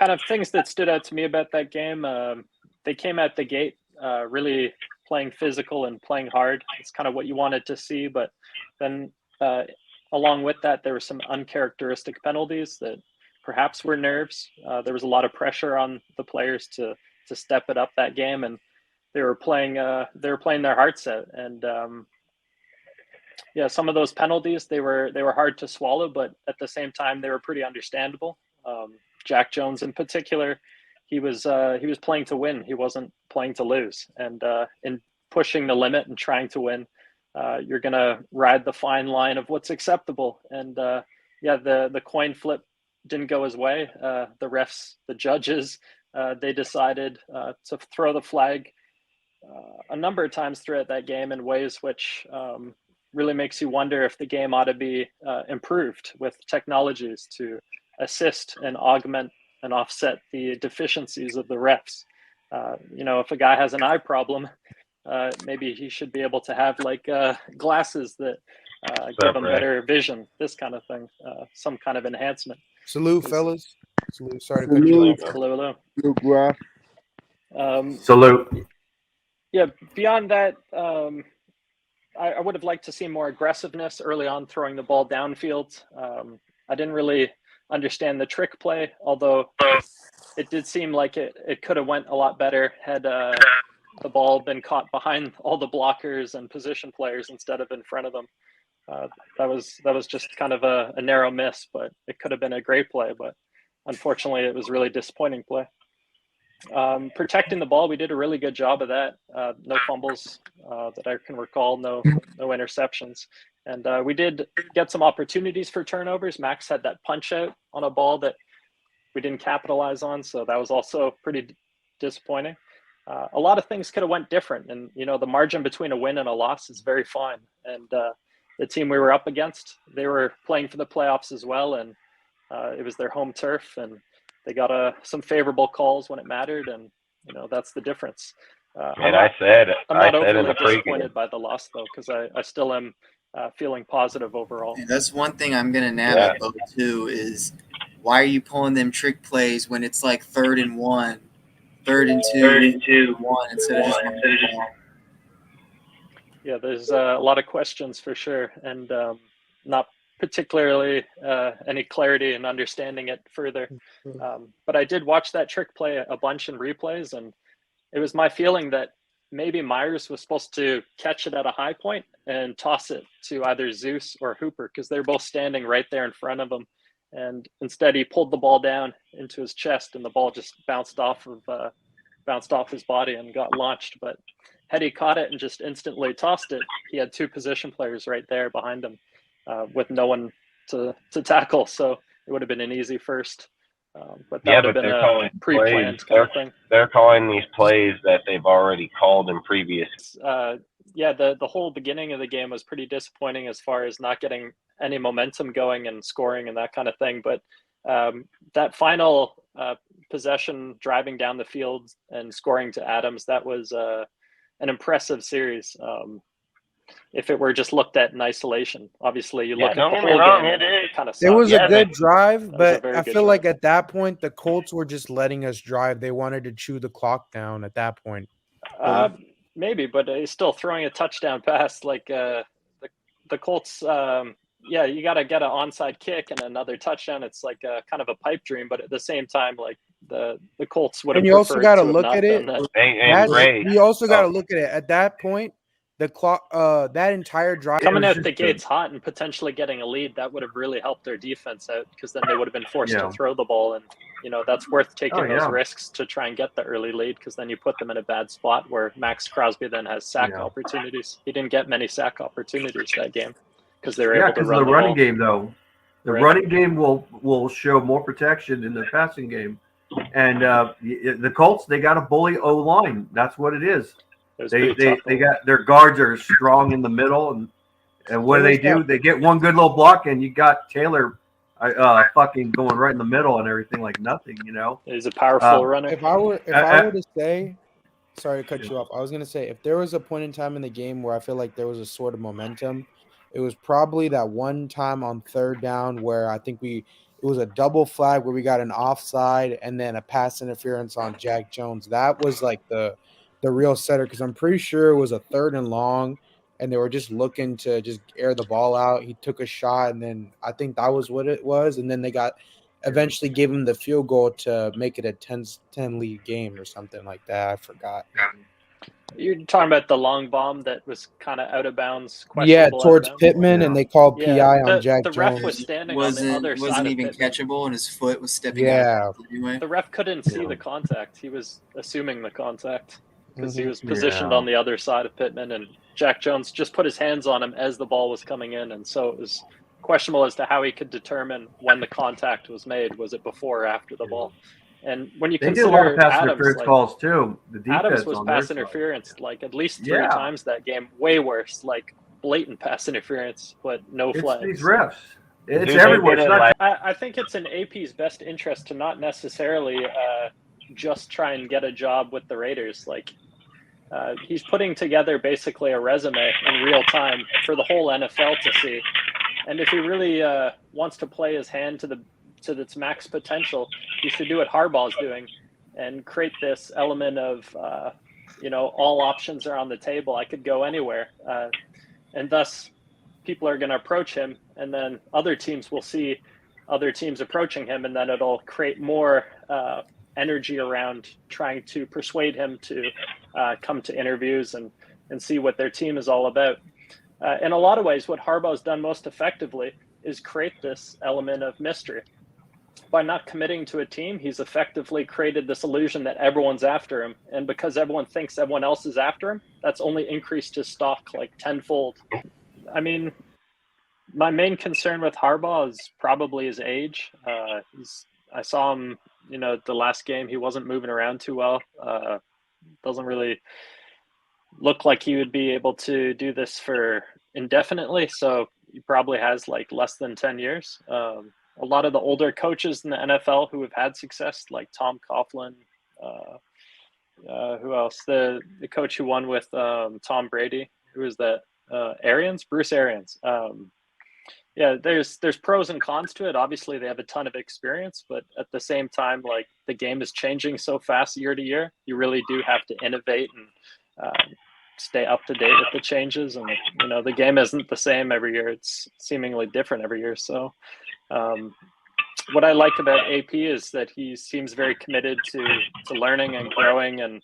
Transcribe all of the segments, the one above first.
kind of things that stood out to me about that game, they came out the gate really playing physical and playing hard. It's kind of what you wanted to see, but then along with that, there were some uncharacteristic penalties that perhaps were nerves. There was a lot of pressure on the players to step it up that game, and they were playing their hearts out. And yeah, some of those penalties they were hard to swallow, but at the same time they were pretty understandable. Jack Jones in particular, he was playing to win. He wasn't playing to lose. And in pushing the limit and trying to win, you're gonna ride the fine line of what's acceptable. And yeah, the coin flip didn't go his way. The refs, the judges, they decided to throw the flag a number of times throughout that game in ways which really makes you wonder if the game ought to be improved with technologies to assist and augment and offset the deficiencies of the refs. If a guy has an eye problem, maybe he should be able to have like glasses that give him better vision, this kind of thing, some kind of enhancement. Salute, fellas. Salute. Sorry to cut you off. Hello. Salute. Yeah, beyond that, I would have liked to see more aggressiveness early on throwing the ball downfield. I didn't really understand the trick play, although it did seem like it could have went a lot better had the ball been caught behind all the blockers and position players instead of in front of them. That was just kind of a narrow miss, but it could have been a great play. But unfortunately, it was really disappointing play. Protecting the ball, we did a really good job of that. No fumbles that I can recall, no interceptions. And we did get some opportunities for turnovers. Max had that punch out on a ball that we didn't capitalize on, so that was also pretty disappointing. A lot of things could have went different, and the margin between a win and a loss is very fine. And the team we were up against, they were playing for the playoffs as well, and it was their home turf, and they got some favorable calls when it mattered, and that's the difference. I'm not overly disappointed by the loss though, because I still am feeling positive overall. Yeah, that's one thing I'm gonna nab at both too is why are you pulling them trick plays when it's like 3rd and 1, 3rd and 2, 1 instead of just one. Yeah, there's a lot of questions for sure, and not particularly any clarity in understanding it further. But I did watch that trick play a bunch in replays, and it was my feeling that maybe Myers was supposed to catch it at a high point and toss it to either Zeus or Hooper, because they're both standing right there in front of him. And instead he pulled the ball down into his chest, and the ball just bounced off his body and got launched. But had he caught it and just instantly tossed it, he had 2 position players right there behind him with no one to tackle. So it would have been an easy first. But that would have been a pre-planned kind of thing. They're calling these plays that they've already called in previous. The whole beginning of the game was pretty disappointing as far as not getting any momentum going and scoring and that kind of thing. But that final possession, driving down the field and scoring to Adams, that was an impressive series. If it were just looked at in isolation, obviously you look at the whole game. It kind of sucked. It was a good drive, but I feel like at that point the Colts were just letting us drive. They wanted to chew the clock down at that point. Maybe, but he's still throwing a touchdown pass. Like the Colts, you got to get an onside kick and another touchdown. It's like kind of a pipe dream, but at the same time, like the Colts would have. And you also got to look at it. You also got to look at it at that point. The clock, that entire drive coming out the gates hot and potentially getting a lead, that would have really helped their defense out, because then they would have been forced to throw the ball, and that's worth taking those risks to try and get the early lead, because then you put them in a bad spot where Max Crosby then has sack opportunities. He didn't get many sack opportunities that game because they were able to run the running game though. The running game will show more protection in the passing game, and the Colts, they got a bully O line. That's what it is. They got their guards are strong in the middle, and what do? They get one good little block, and you got Taylor fucking going right in the middle and everything like nothing. He's a powerful runner. If I were to say, sorry to cut you off, I was gonna say if there was a point in time in the game where I feel like there was a sort of momentum, it was probably that one time on 3rd down where I think It was a double flag where we got an offside and then a pass interference on Jack Jones. That was like the real setter, because I'm pretty sure it was a 3rd and long, and they were just looking to just air the ball out. He took a shot, and then I think that was what it was. And then they eventually gave him the field goal to make it a 10 lead game or something like that. I forgot. You're talking about the long bomb that was kind of out of bounds, Yeah, questionable out of towards bounds? Pittman, and they called PI on Jack the Jones. ref was standing on the other side wasn't of even Pittman. catchable, and his foot was stepping out anyway. The ref couldn't see the contact. He was assuming the contact because he Mhm. was positioned on the other side of Pittman, and Jack Jones just put his hands on him as the ball was coming in, and so it was questionable as to how he could determine when the contact was made. Was it before or after the ball? And when you They did a lot of consider pass Adams, interference like, calls too. The defense Adams was on their pass side. interference like at least 3 times that game, way worse, like blatant pass interference, but no It's flags. these refs. It's Dude, everywhere. It's not I think it's in AP's best interest to not necessarily just try and get a job with the Raiders. Like, he's putting together basically a resume in real time for the whole NFL to see. And if he really wants to play his hand to its max potential, he should do what Harbaugh's doing and create this element of, all options are on the table. I could go anywhere. And thus, people are going to approach him, and then other teams will see other teams approaching him, and then it'll create more energy around trying to persuade him to come to interviews and see what their team is all about. In a lot of ways, what Harbaugh's done most effectively is create this element of mystery. By not committing to a team, he's effectively created this illusion that everyone's after him. And because everyone thinks everyone else is after him, that's only increased his stock like tenfold. I mean, my main concern with Harbaugh is probably his age. I saw him, the last game, he wasn't moving around too well. Doesn't really look like he would be able to do this for indefinitely. So he probably has like less than 10 years. A lot of the older coaches in the NFL who have had success, like Tom Coughlin, who else? The coach who won with Tom Brady, who was that? Bruce Arians. There's pros and cons to it. Obviously, they have a ton of experience, but at the same time, like, the game is changing so fast year to year. You really do have to innovate and stay up to date with the changes. And the game isn't the same every year; it's seemingly different every year. So, what I like about AP is that he seems very committed to learning and growing and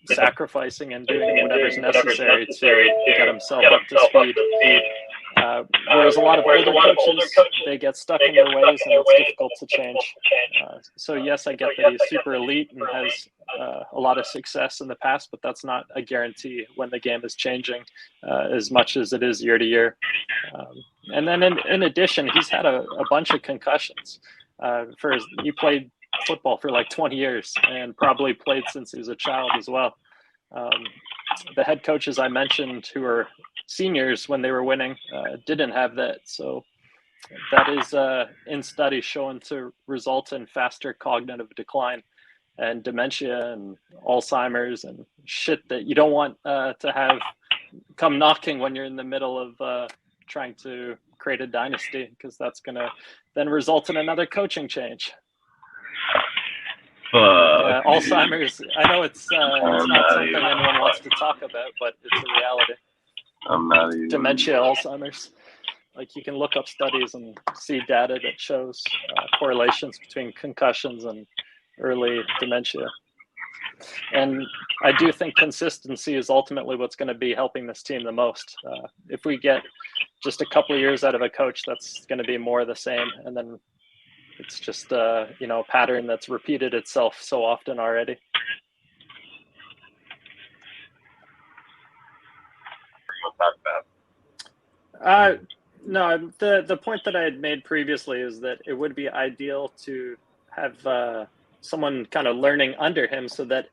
sacrificing and doing whatever's necessary to get himself up to speed. Whereas a lot of older coaches, they get stuck in their ways and it's difficult to change. So yes, I get that he's super elite and has a lot of success in the past, but that's not a guarantee when the game is changing as much as it is year to year. And then in addition, he's had a bunch of concussions. He played football for like 20 years and probably played since he was a child as well. The head coaches I mentioned who are seniors when they were winning didn't have that. So that is in studies shown to result in faster cognitive decline and dementia and Alzheimer's and shit that you don't want to have come knocking when you're in the middle of trying to create a dynasty, because that's going to then result in another coaching change. Alzheimer's, I know it's not something anyone wants to talk about, but it's a reality. I'm not even. Dementia, Alzheimer's. Like, you can look up studies and see data that shows correlations between concussions and early dementia. And I do think consistency is ultimately what's going to be helping this team the most. If we get just a couple of years out of a coach, that's going to be more of the same. And then it's just a pattern that's repeated itself so often already. No, the point that I had made previously is that it would be ideal to have someone kind of learning under him, so that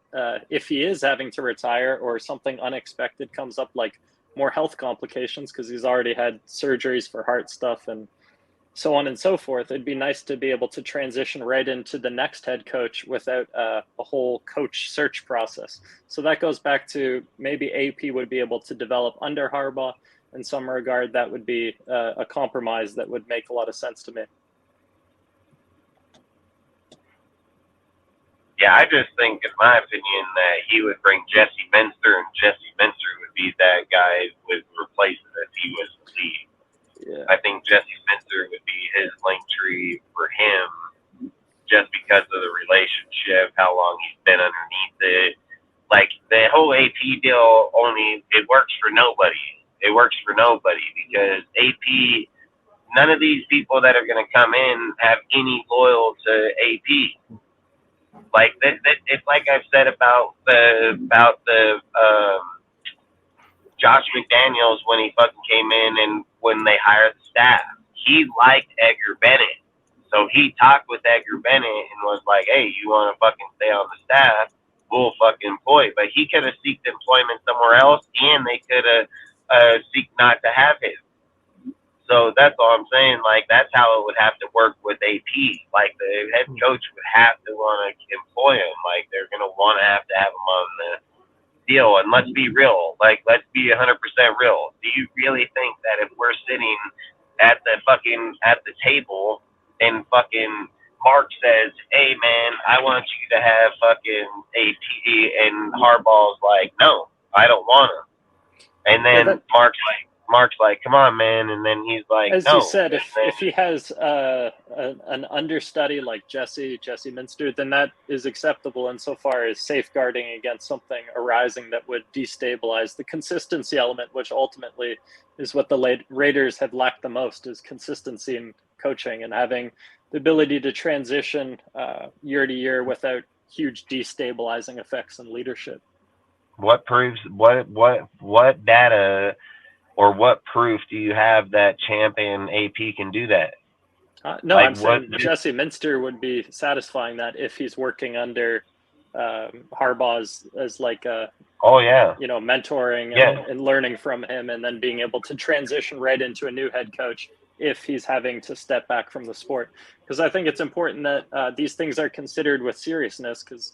if he is having to retire or something unexpected comes up, like more health complications, because he's already had surgeries for heart stuff and so on and so forth, it'd be nice to be able to transition right into the next head coach without a whole coach search process. So that goes back to maybe AP would be able to develop under Harbaugh. In some regard, that would be a compromise that would make a lot of sense to me. Yeah, I just think, in my opinion, that he would bring Jesse Minster, and Jesse Minster would be that guy who would replace him if he was the lead. Yeah. I think Jesse Minster would be his link tree for him just because of the relationship, how long he's been underneath it. Like, the whole AP deal it works for nobody. It works for nobody because AP, none of these people that are going to come in have any loyal to AP. Like it's like I've said about the Josh McDaniels when he fucking came in and when they hired the staff. He liked Edgar Bennett. So he talked with Edgar Bennett and was like, hey, you want to fucking stay on the staff? We'll fucking employ. But he could have sought employment somewhere else, and they could have seek not to have him. So that's all I'm saying. Like, that's how it would have to work with AP. Like, the head coach would have to want to employ him. Like, they're going to want to have him on the deal. And let's be real. Like, let's be 100% real. Do you really think that if we're sitting at the table and fucking Mark says, hey, man, I want you to have fucking AP, and Harbaugh's like, no, I don't want him. And then Mark's like, come on, man. And then he's like, as no. you said, if he has an understudy like Jesse Minster, then that is acceptable insofar as safeguarding against something arising that would destabilize the consistency element, which ultimately is what the Raiders have lacked the most, is consistency in coaching and having the ability to transition year to year without huge destabilizing effects in leadership. What proves what data or what proof do you have that Champ and AP can do that? No, like, I'm saying Jesse Minster would be satisfying that if he's working under Harbaugh as like a mentoring and learning from him, and then being able to transition right into a new head coach if he's having to step back from the sport. Because I think it's important that these things are considered with seriousness, because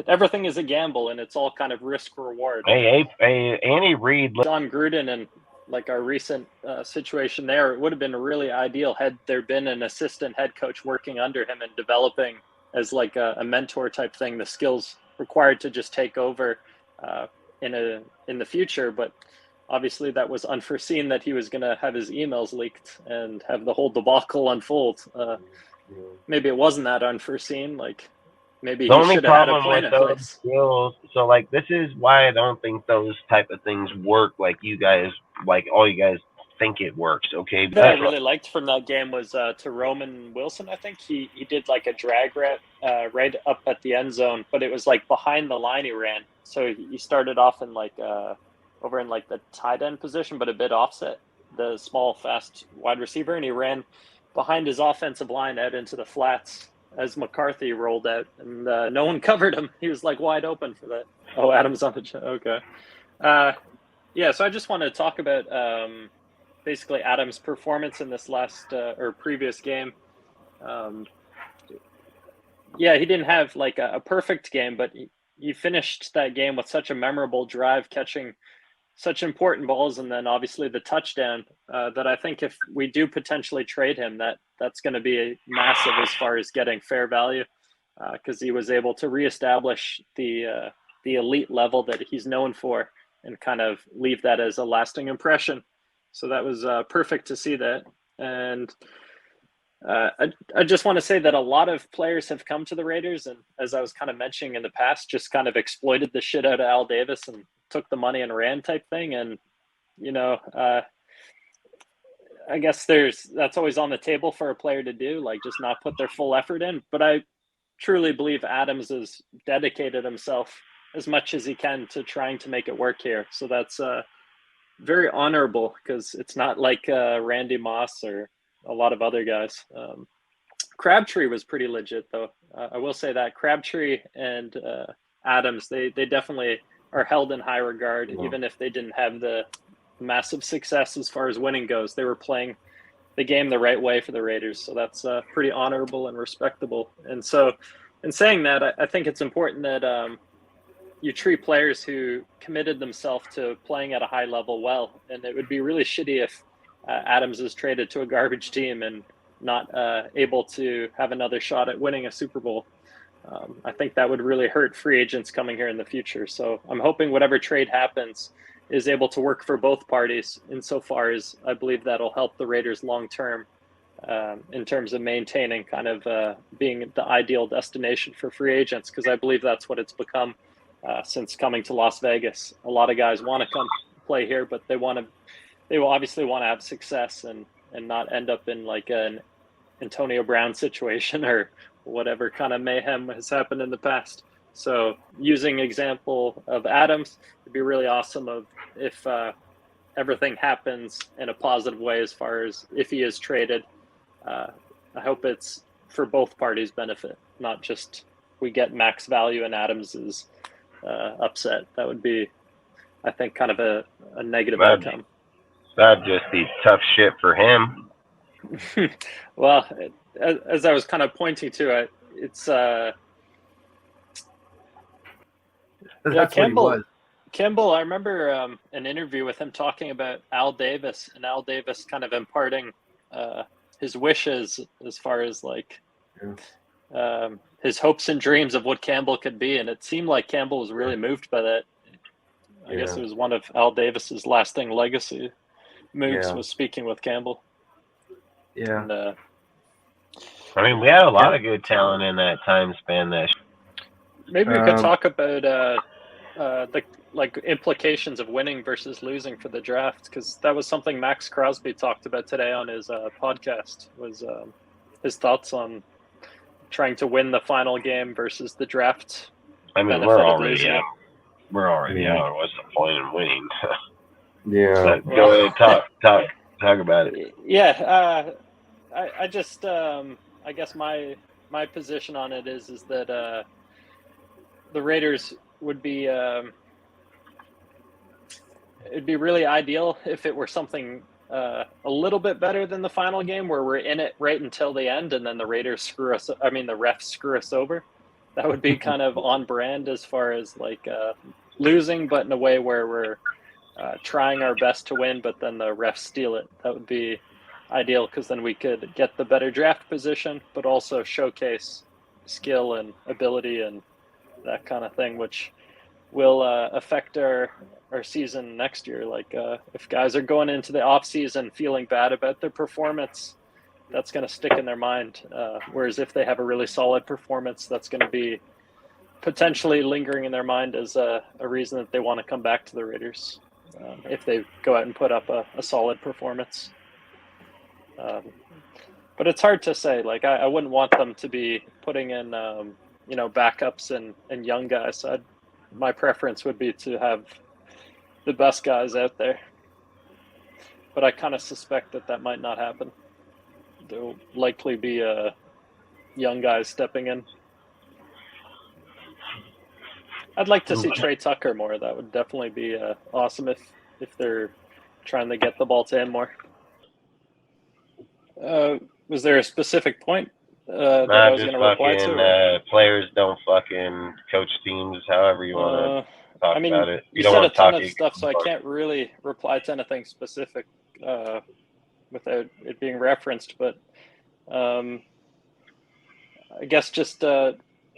everything is a gamble, and it's all kind of risk reward. Hey, Andy Reid, John Gruden, and like our recent situation there, it would have been really ideal had there been an assistant head coach working under him and developing as like a mentor type thing the skills required to just take over in the future. But obviously that was unforeseen, that he was going to have his emails leaked and have the whole debacle unfold. Maybe it wasn't that unforeseen. Like, maybe he should have had a plan in place. So, like, this is why I don't think those type of things work like all you guys think it works, okay? What I really liked from that game was to Roman Wilson, I think. He did like a drag route right up at the end zone, but it was like behind the line he ran. So he started off in like over in like the tight end position, but a bit offset, the small, fast wide receiver, and he ran behind his offensive line out into the flats as McCarthy rolled out, and no one covered him. He was like wide open for that. Oh, Adams on the okay. So I just want to talk about basically Adams' performance in this last or previous game. He didn't have like a perfect game, but he finished that game with such a memorable drive, catching such important balls, and then obviously the touchdown that I think if we do potentially trade him, that's going to be massive as far as getting fair value, because he was able to reestablish the elite level that he's known for and kind of leave that as a lasting impression. So that was perfect to see that. And I just want to say that a lot of players have come to the Raiders, and as I was kind of mentioning in the past, just kind of exploited the shit out of Al Davis and took the money and ran type thing. And, I guess that's always on the table for a player to do, like just not put their full effort in. But I truly believe Adams has dedicated himself as much as he can to trying to make it work here. So that's very honorable, because it's not like Randy Moss or a lot of other guys. Crabtree was pretty legit, though. I will say that Crabtree and Adams, they definitely are held in high regard, even if they didn't have the massive success as far as winning goes. They were playing the game the right way for the Raiders, so that's pretty honorable and respectable. And so, in saying that, I think it's important that you treat players who committed themselves to playing at a high level well. And it would be really shitty if Adams is traded to a garbage team and not able to have another shot at winning a Super Bowl. I think that would really hurt free agents coming here in the future. So I'm hoping whatever trade happens is able to work for both parties insofar as I believe that'll help the Raiders long term in terms of maintaining kind of being the ideal destination for free agents, because I believe that's what it's become since coming to Las Vegas. A lot of guys want to come play here, but they will obviously want to have success and not end up in like an Antonio Brown situation or whatever kind of mayhem has happened in the past. So using example of Adams, it'd be really awesome if everything happens in a positive way as far as if he is traded. I hope it's for both parties' benefit, not just we get max value and Adams is upset. That would be, I think, kind of a negative outcome. That'd just be tough shit for him. Well, as I was kind of pointing to, it's Campbell. I remember an interview with him talking about Al Davis, and Al Davis kind of imparting his wishes as far as like his hopes and dreams of what Campbell could be, and it seemed like Campbell was really moved by that. I guess it was one of Al Davis's lasting legacy moves was speaking with Campbell. Yeah. And, I mean, we had a lot of good talent in that time span. Maybe we could talk about the like implications of winning versus losing for the draft, because that was something Max Crosby talked about today on his podcast. Was his thoughts on trying to win the final game versus the draft? I mean, we're already out. What's the point in winning? Yeah. Go ahead, talk about it. Yeah. I just I guess my position on it is that the Raiders would be it'd be really ideal if it were something a little bit better than the final game, where we're in it right until the end and then the Raiders the refs screw us over. That would be kind of on brand as far as like losing, but in a way where we're trying our best to win, but then the refs steal it. That would be ideal, because then we could get the better draft position, but also showcase skill and ability and that kind of thing, which will affect our season next year. Like if guys are going into the off season feeling bad about their performance, that's going to stick in their mind. Whereas if they have a really solid performance, that's going to be potentially lingering in their mind as a reason that they want to come back to the Raiders if they go out and put up a solid performance. But it's hard to say. Like I wouldn't want them to be putting in backups and young guys. My preference would be to have the best guys out there. But I kind of suspect that might not happen. There'll likely be young guys stepping in. I'd like to see Trey Tucker more. That would definitely be awesome if they're trying to get the ball to him more. Was there a specific point that I was going to reply to? Players don't fucking coach teams however you want to talk about it. You said a ton of stuff, so I can't really reply to anything specific without it being referenced. But I guess just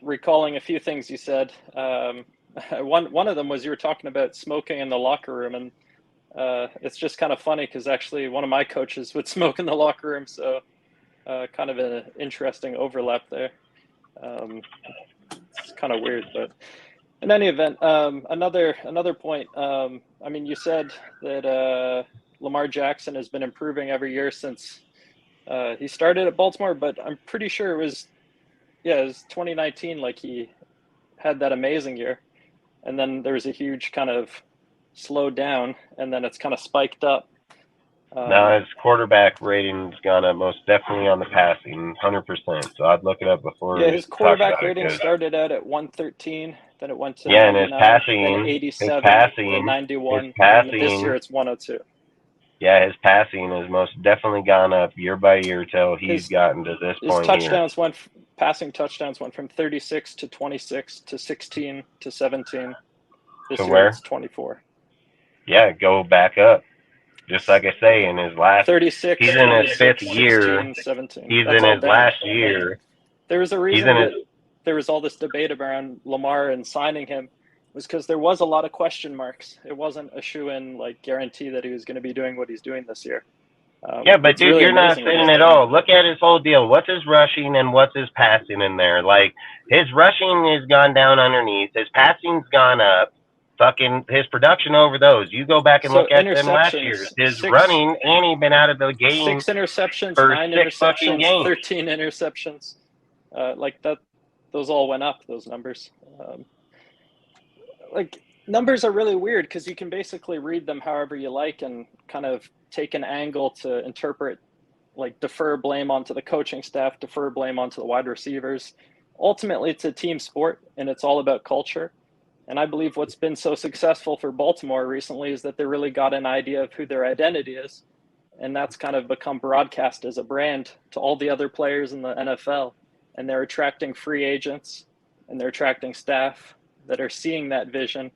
recalling a few things you said. One of them was you were talking about smoking in the locker room, and it's just kind of funny because actually one of my coaches would smoke in the locker room, so kind of an interesting overlap there. It's kind of weird, but in any event, another point. I mean, you said that Lamar Jackson has been improving every year since he started at Baltimore, but I'm pretty sure it was 2019. Like he had that amazing year, and then there was a huge kind of slowed down, and then it's kind of spiked up. Now his quarterback rating's gone up most definitely on the passing, 100%. So I'd look it up before. Yeah, his quarterback rating started out at 113, then it went to 99, and his passing, then 87, then 91, and this year it's 102. Yeah, his passing has most definitely gone up year by year till he's gotten to this point. His passing touchdowns went from 36 to 26 to 16 to 17. This year it's 24. Yeah, go back up. Just like I say, in his last, 36, he's in his 26, fifth year. 16, 17. He's That's in all his down. last year. There was a reason in that there was all this debate around Lamar and signing him, was because there was a lot of question marks. It wasn't a shoe-in, like, guarantee that he was going to be doing what he's doing this year. Yeah, but dude, really you're not amazing saying what it all. Look at his whole deal. What's his rushing and what's his passing in there? Like, his rushing has gone down underneath. His passing's gone up. Fucking his production over those. You go back and So look at them last year. His running ain't even been out of the game 6 interceptions, for 9 6 fucking interceptions, games. 13 interceptions. Like that, those all went up, those numbers. Like, numbers are really weird because you can basically read them however you like and kind of take an angle to interpret, like defer blame onto the coaching staff, defer blame onto the wide receivers. Ultimately, it's a team sport and it's all about culture. And I believe what's been so successful for Baltimore recently is that they really got an idea of who their identity is. And that's kind of become broadcast as a brand to all the other players in the NFL. And they're attracting free agents and they're attracting staff that are seeing that vision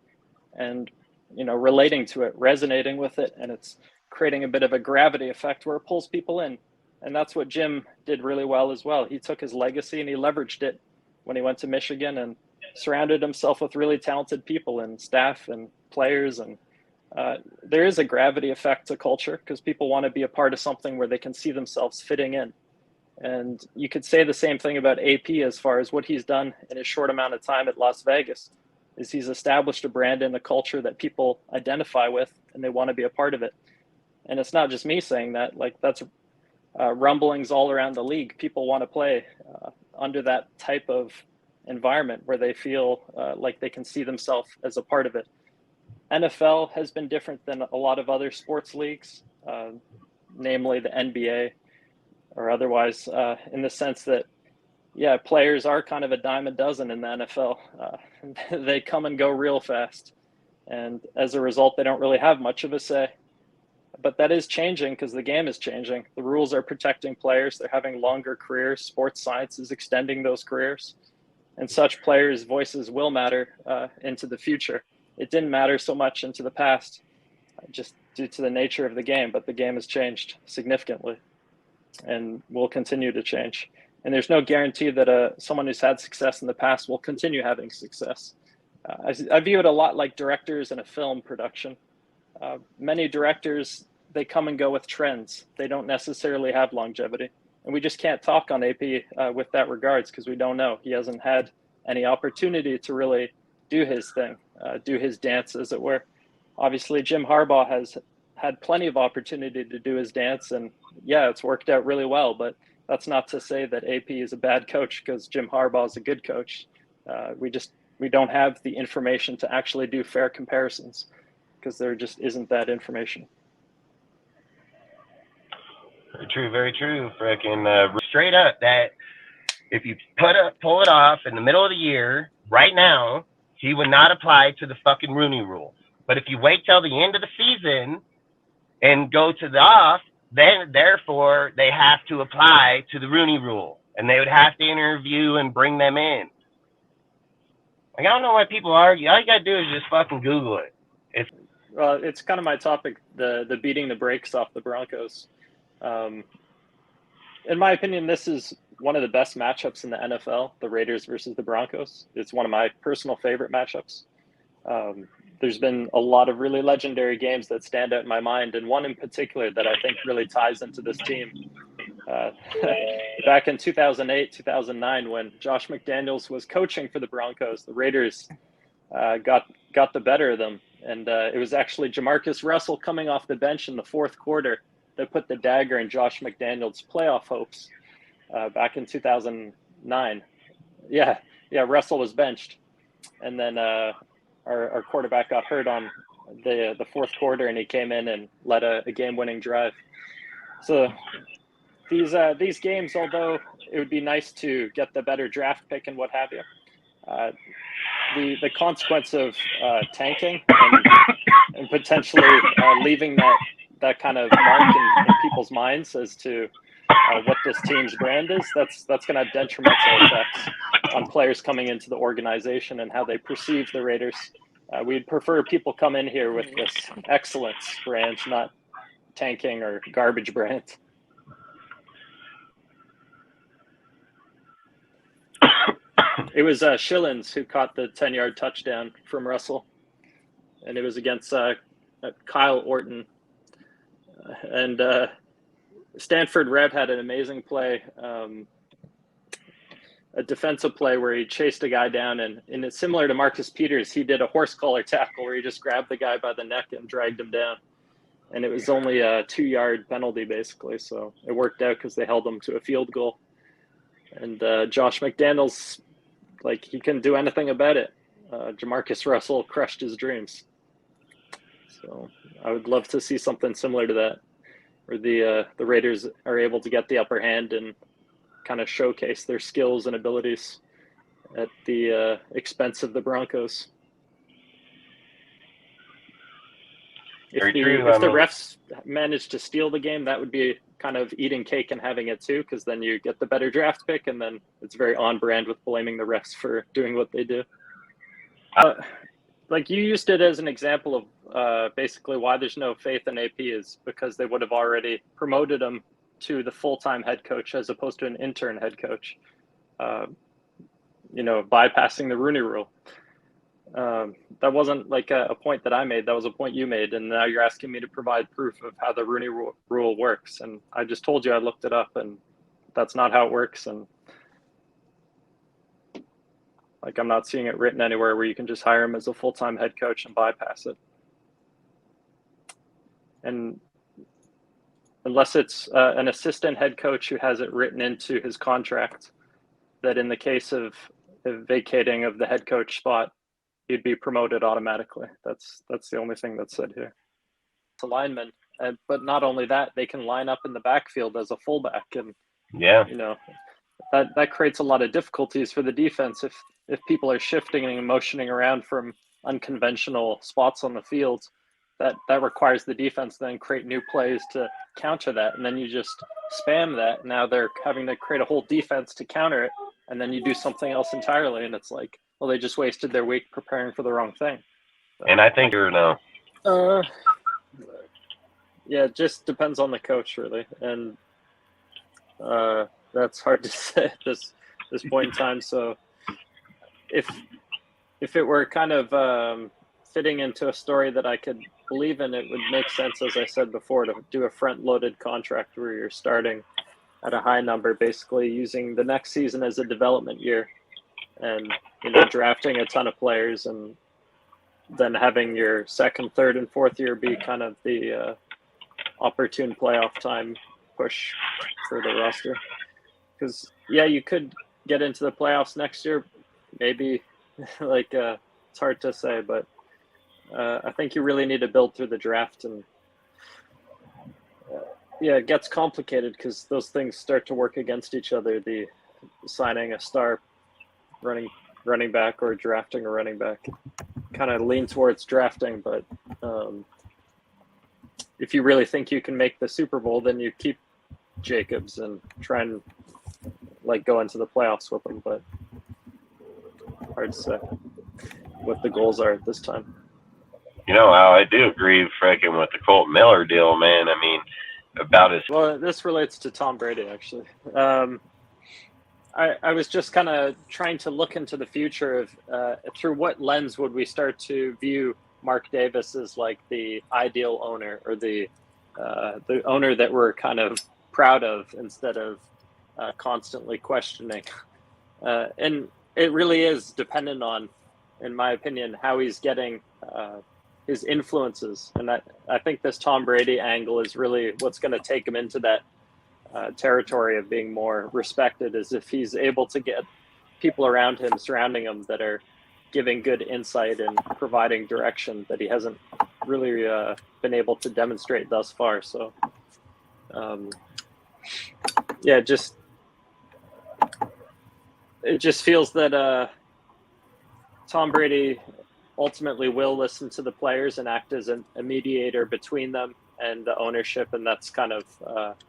and, you know, relating to it, resonating with it. And it's creating a bit of a gravity effect where it pulls people in. And that's what Jim did really well as well. He took his legacy and he leveraged it when he went to Michigan and surrounded himself with really talented people and staff and players. And there is a gravity effect to culture because people want to be a part of something where they can see themselves fitting in. And you could say the same thing about AP as far as what he's done in his short amount of time at Las Vegas is he's established a brand and a culture that people identify with and they want to be a part of it. And it's not just me saying that, like that's rumblings all around the league. People want to play under that type of environment where they feel like they can see themselves as a part of it. NFL has been different than a lot of other sports leagues, namely the NBA or otherwise, in the sense that, yeah, players are kind of a dime a dozen in the NFL. They come and go real fast. And as a result, they don't really have much of a say. But that is changing because the game is changing. The rules are protecting players. They're having longer careers. Sports science is extending those careers. And such players' voices will matter into the future. It didn't matter so much into the past, just due to the nature of the game, but the game has changed significantly and will continue to change. And there's no guarantee that someone who's had success in the past will continue having success. I view it a lot like directors in a film production. Many directors, they come and go with trends. They don't necessarily have longevity. And we just can't talk on AP with that regards because we don't know. He hasn't had any opportunity to really do his thing, do his dance, as it were. Obviously, Jim Harbaugh has had plenty of opportunity to do his dance. And yeah, it's worked out really well. But that's not to say that AP is a bad coach because Jim Harbaugh is a good coach. We don't have the information to actually do fair comparisons because there just isn't that information. Very true, very true. Freaking straight up that if you pull it off in the middle of the year, right now, he would not apply to the fucking Rooney Rule. But if you wait till the end of the season and go to the off, then therefore they have to apply to the Rooney Rule, and they would have to interview and bring them in. Like, I don't know why people argue. All you gotta do is just fucking Google it. It's kind of my topic, the beating the brakes off the Broncos. In my opinion, this is one of the best matchups in the NFL, the Raiders versus the Broncos. It's one of my personal favorite matchups. There's been a lot of really legendary games that stand out in my mind, and one in particular that I think really ties into this team. Back in 2008, 2009, when Josh McDaniels was coaching for the Broncos, the Raiders got the better of them. And it was actually Jamarcus Russell coming off the bench in the fourth quarter that put the dagger in Josh McDaniels' playoff hopes back in 2009. Yeah, Russell was benched. And then our quarterback got hurt on the fourth quarter, and he came in and led a game-winning drive. So these games, although it would be nice to get the better draft pick and what have you, the consequence of tanking and potentially leaving that kind of mark in people's minds as to what this team's brand is, that's going to have detrimental effects on players coming into the organization and how they perceive the Raiders. We'd prefer people come in here with this excellence brand, not tanking or garbage Bryant. It was Schillens who caught the 10-yard touchdown from Russell, and it was against Kyle Orton. And Stanford Rev had an amazing play, a defensive play where he chased a guy down, and it's similar to Marcus Peters. He did a horse collar tackle where he just grabbed the guy by the neck and dragged him down. And it was only a 2-yard penalty, basically. So it worked out because they held him to a field goal. And Josh McDaniels, like, he couldn't do anything about it. Jamarcus Russell crushed his dreams. So I would love to see something similar to that, where the Raiders are able to get the upper hand and kind of showcase their skills and abilities at the expense of the Broncos. If the refs manage to steal the game, that would be kind of eating cake and having it too, because then you get the better draft pick, and then it's very on brand with blaming the refs for doing what they do. Like, you used it as an example of basically why there's no faith in AP is because they would have already promoted him to the full-time head coach as opposed to an intern head coach, bypassing the Rooney Rule. That wasn't like a point that I made. That was a point you made. And now you're asking me to provide proof of how the Rooney Rule works. And I just told you I looked it up, and that's not how it works. And like, I'm not seeing it written anywhere where you can just hire him as a full-time head coach and bypass it. And unless it's an assistant head coach who has it written into his contract that in the case of vacating of the head coach spot, he'd be promoted automatically. That's the only thing that's said here. It's a lineman, but not only that, they can line up in the backfield as a fullback, and that creates a lot of difficulties for the defense if people are shifting and motioning around from unconventional spots on the field. That requires the defense to then create new plays to counter that, and then you just spam that. Now they're having to create a whole defense to counter it, and then you do something else entirely, and it's like, well, they just wasted their week preparing for the wrong thing. So, and I think you're no. Yeah, it just depends on the coach, really, and that's hard to say at this point in time. So if it were kind of fitting into a story that I could believe in, it would make sense, as I said before, to do a front-loaded contract where you're starting at a high number, basically using the next season as a development year, and drafting a ton of players, and then having your second, third, and fourth year be kind of the opportune playoff time push for the roster. Because you could get into the playoffs next year, maybe. It's hard to say, but I think you really need to build through the draft, and it gets complicated because those things start to work against each other. The signing a star running back or drafting a running back kind of lean towards drafting, but if you really think you can make the Super Bowl, then you keep Jacobs and try and go into the playoffs with him, but hard to say what the goals are at this time. I do agree freaking with the Colt Miller deal, man. I mean, about his... Well, this relates to Tom Brady, actually. I was just kind of trying to look into the future of through what lens would we start to view Mark Davis as like the ideal owner, or the owner that we're kind of proud of instead of constantly questioning. And it really is dependent on, in my opinion, how he's getting his influences. And I think this Tom Brady angle is really what's going to take him into that territory of being more respected, is if he's able to get people around him, surrounding him, that are giving good insight and providing direction that he hasn't really been able to demonstrate thus far. So, it just feels that Tom Brady ultimately will listen to the players and act as a mediator between them and the ownership, and that's kind of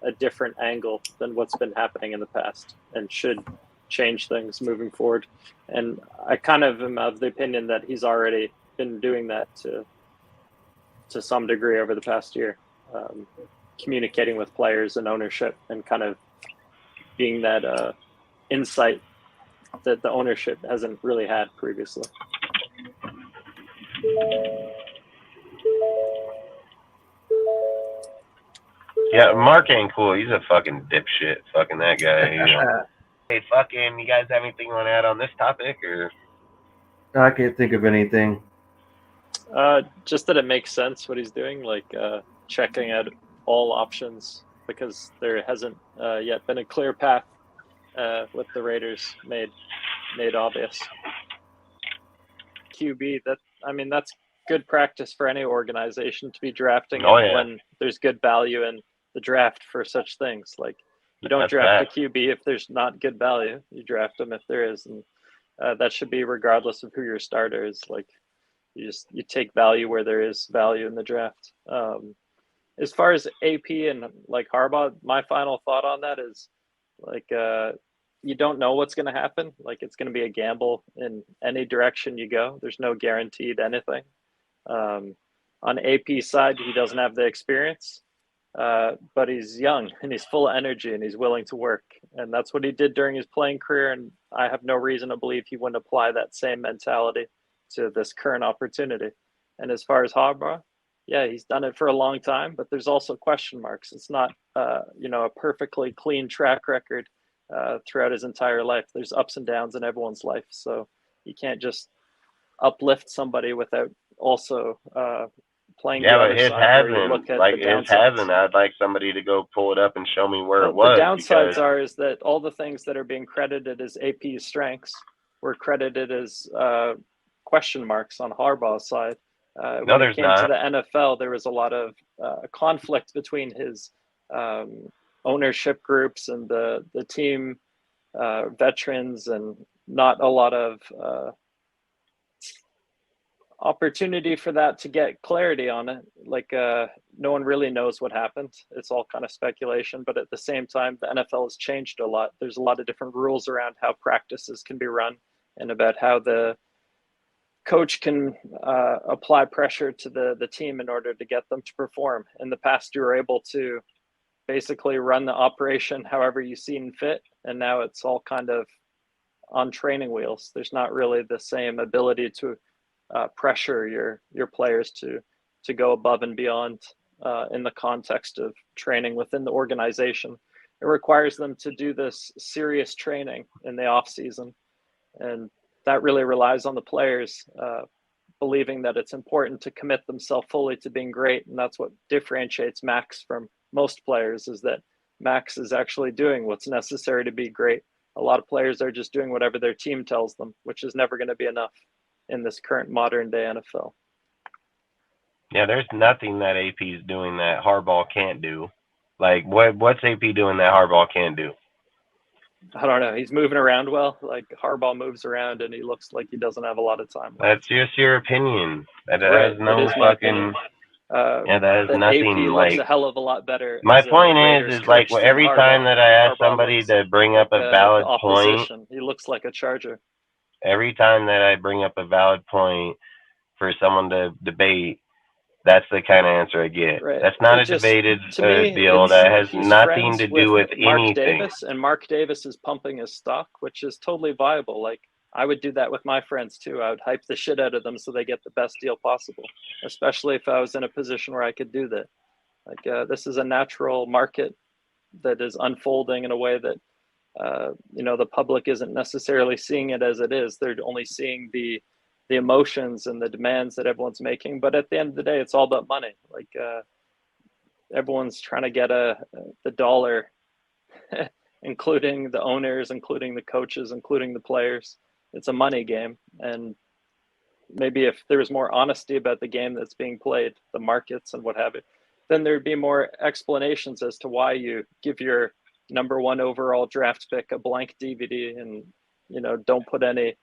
a different angle than what's been happening in the past, and should change things moving forward. And I kind of am of the opinion that he's already been doing that to some degree over the past year. communicating with players and ownership and kind of being that insight that the ownership hasn't really had previously. Yeah, Mark ain't cool. He's a fucking dipshit. Fucking that guy. Hey, fucking, you guys have anything you want to add on this topic, or? I can't think of anything. Just that it makes sense what he's doing, like checking out all options, because there hasn't yet been a clear path with the Raiders made obvious. QB, that's good practice for any organization to be drafting when there's good value in the draft for such things. Like, you don't draft a QB if there's not good value. You draft them if there is, and that should be regardless of who your starter is. Like, you take value where there is value in the draft. As far as AP and like Harbaugh, my final thought on that is like you don't know what's going to happen. Like, it's going to be a gamble in any direction you go. There's no guaranteed anything. On AP's side, he doesn't have the experience, but he's young and he's full of energy and he's willing to work. And that's what he did during his playing career. And I have no reason to believe he wouldn't apply that same mentality to this current opportunity. And as far as Harbaugh, yeah, he's done it for a long time, but there's also question marks. It's not, a perfectly clean track record throughout his entire life. There's ups and downs in everyone's life. So you can't just uplift somebody without also playing the other side where you look at the downsides. I'd like somebody to go pull it up and show me where it was. The downsides is that all the things that are being credited as AP's strengths were credited as question marks on Harbaugh's side. When it came to the NFL, there was a lot of conflict between his ownership groups and the team veterans, and not a lot of opportunity for that to get clarity on it. Like, no one really knows what happened. It's all kind of speculation, but at the same time, the NFL has changed a lot. There's a lot of different rules around how practices can be run and about how the coach can apply pressure to the team in order to get them to perform. In the past, you were able to basically run the operation however you seen fit, and now it's all kind of on training wheels. There's not really the same ability to pressure your players to go above and beyond in the context of training within the organization. It requires them to do this serious training in the off season, and that really relies on the players believing that it's important to commit themselves fully to being great. And that's what differentiates Max from most players, is that Max is actually doing what's necessary to be great. A lot of players are just doing whatever their team tells them, which is never going to be enough in this current modern day NFL. Yeah, there's nothing that AP is doing that Harbaugh can't do. Like, what's AP doing that Harbaugh can't do? I don't know. He's moving around well. Like, Harbaugh moves around and he looks like he doesn't have a lot of time left. That's just your opinion. That has no fucking. That has nothing. AP like, looks a hell of a lot better. My point is like every time that I ask somebody to bring up a valid point, he looks like a Charger. Every time that I bring up a valid point for someone to debate, that's the kind of answer I get. Right. That's not a debated deal. That has nothing to do with anything. Davis, and Mark Davis is pumping his stock, which is totally viable. Like, I would do that with my friends too. I would hype the shit out of them so they get the best deal possible, especially if I was in a position where I could do that. Like, this is a natural market that is unfolding in a way that, the public isn't necessarily seeing it as it is. They're only seeing the emotions and the demands that everyone's making. But at the end of the day, it's all about money. Like, everyone's trying to get the dollar, including the owners, including the coaches, including the players. It's a money game. And maybe if there was more honesty about the game that's being played, the markets and what have you, then there'd be more explanations as to why you give your number one overall draft pick a blank DVD and, don't put any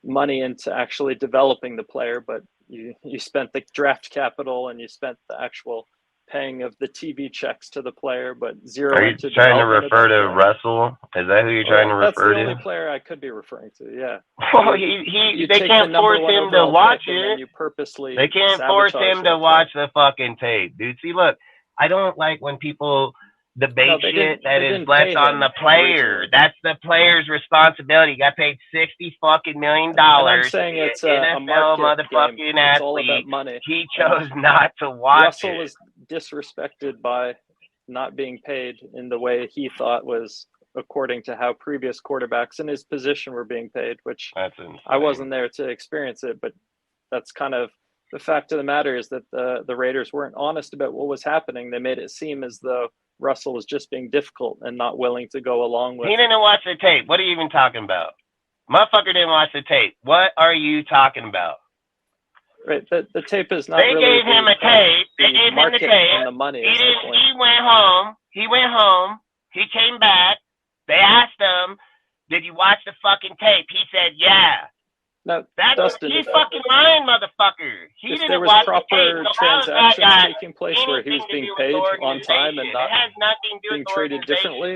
money into actually developing the player, but you spent the draft capital and you spent the actual paying of the TV checks to the player, but zero. Are you trying to refer to Russell? Is that who you're trying to refer to? That's the only player I could be referring to. Yeah. Well, they can't force him to watch it. You purposely. They can't force him to watch the fucking tape, dude. See, look, I don't like when people debate No, they shit didn't- that they is didn't left pay on him the player. originally. That's the player's responsibility. He got paid $60 million. And I'm to saying be it's an a NFL market game. motherfucking It's all about athlete. money. He chose not to watch Russell it. was disrespected by not being paid in the way he thought was according to how previous quarterbacks in his position were being paid, which That's insane. I wasn't there to experience it, but that's kind of the fact of the matter is that the Raiders weren't honest about what was happening. They made it seem as though Russell was just being difficult and not willing to go along with He it. didn't watch the tape. What are you even talking about? Motherfucker didn't watch the tape. What are you talking about? Right, the tape is not They really gave him the, a tape. They the gave him the market tape. and the money He is the didn't. point. He went home. He came back. They asked him, "Did you watch the fucking tape?" He said, "Yeah." Now, That's Dustin, he's if, fucking lying, motherfucker. He if didn't there was watch proper the tape. So how is that transactions guy taking place where he was anything to being do with paid the on time and organization? not It has nothing to do being with the treated organization. differently,